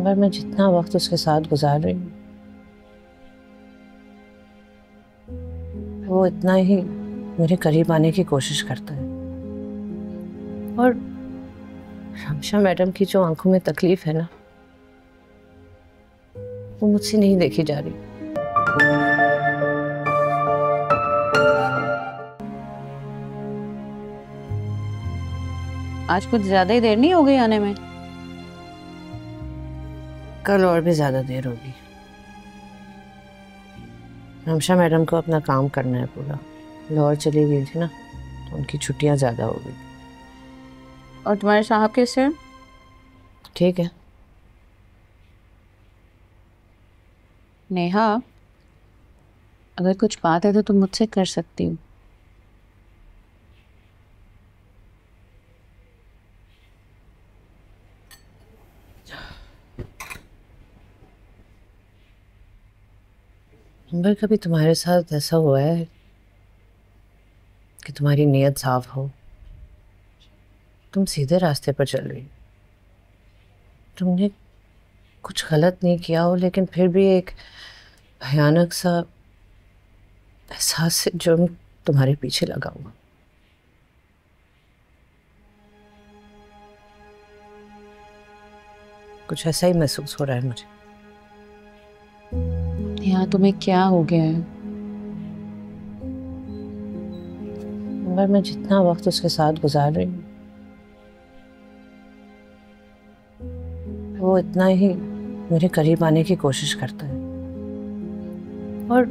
मगर मैं जितना वक्त उसके साथ गुजार रही हूँ वो इतना ही मेरे करीब आने की कोशिश करता है। और रमशा मैडम की जो आंखों में तकलीफ है ना, वो मुझसे नहीं देखी जा रही। आज कुछ ज्यादा ही देर नहीं हो गई आने में? कल और भी ज्यादा देर होगी। रमशा मैडम को अपना काम करना है पूरा। लाहौर चली गई थी ना, तो उनकी छुट्टियां ज्यादा हो गई। और तुम्हारे साहब कैसे हैं? ठीक है। नेहा, अगर कुछ बात है तो तुम मुझसे कर सकती हो। मगर कभी तुम्हारे साथ ऐसा हुआ है कि तुम्हारी नीयत साफ हो, तुम सीधे रास्ते पर चल रही, तुमने कुछ गलत नहीं किया हो, लेकिन फिर भी एक भयानक सा एहसास से जुर्म तुम्हारे पीछे लगा हुआ? कुछ ऐसा ही महसूस हो रहा है मुझे। नेहा, तुम्हें क्या हो गया है? मगर मैं जितना वक्त उसके साथ गुजार रही हूँ वो इतना ही मेरे करीब आने की कोशिश करता है। और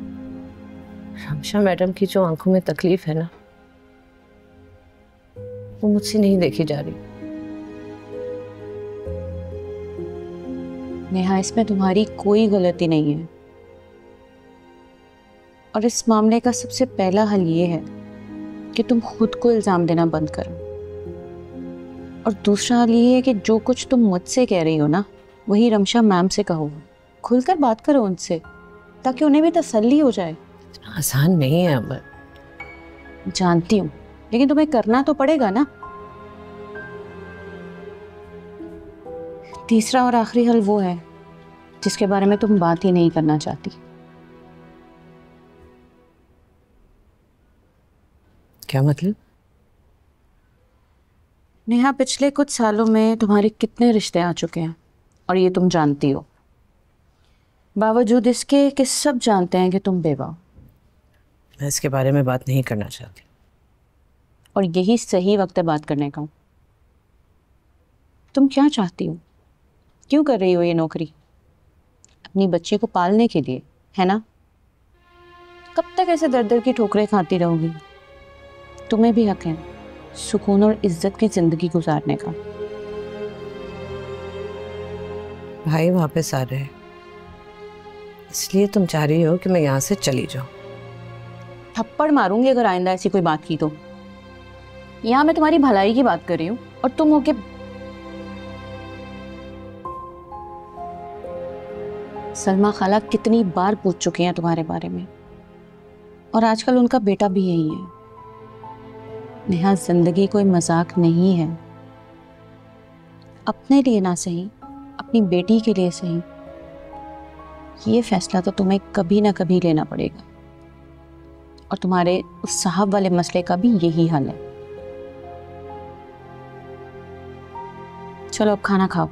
रमशा मैडम की जो आंखों में तकलीफ है ना, वो मुझसे नहीं देखी जा रही। नेहा, इसमें तुम्हारी कोई गलती नहीं है। और इस मामले का सबसे पहला हल ये है कि तुम खुद को इल्जाम देना बंद करो। और दूसरा हल ये है कि जो कुछ तुम मुझसे कह रही हो ना, वही रमशा मैम से कहो। खुलकर बात करो उनसे, ताकि उन्हें भी तसल्ली हो जाए। इतना आसान नहीं है अमर। जानती हूँ, लेकिन तुम्हें करना तो पड़ेगा ना। तीसरा और आखिरी हल वो है जिसके बारे में तुम बात ही नहीं करना चाहती। क्या मतलब? नेहा, पिछले कुछ सालों में तुम्हारे कितने रिश्ते आ चुके हैं और ये तुम जानती हो। बावजूद इसके कि सब जानते हैं कि तुम बेवा हो। मैं इसके बारे में बात नहीं करना चाहती। और यही सही वक्त है बात करने का। तुम क्या चाहती हो? क्यों कर रही हो ये नौकरी? अपनी बच्ची को पालने के लिए, है ना? कब तक ऐसे दर दर की ठोकरें खाती रहोगी? तुम्हें भी हक है सुकून और इज्जत की जिंदगी गुजारने का। भाई वापस आ रहे हैं, इसलिए तुम चाह रही हो कि मैं यहाँ से चली जाऊं? थप्पड़ मारूंगी अगर आइंदा ऐसी कोई बात की तो। यहाँ मैं तुम्हारी भलाई की बात कर रही हूँ और तुम हो के। सलमा खाला कितनी बार पूछ चुकी हैं तुम्हारे बारे में, और आजकल उनका बेटा भी यही है। नेहा, जिंदगी कोई मजाक नहीं है। अपने लिए ना सही, अपनी बेटी के लिए सही, ये फैसला तो तुम्हें कभी ना कभी लेना पड़ेगा। और तुम्हारे उस साहब वाले मसले का भी यही हाल है। चलो अब खाना खाओ।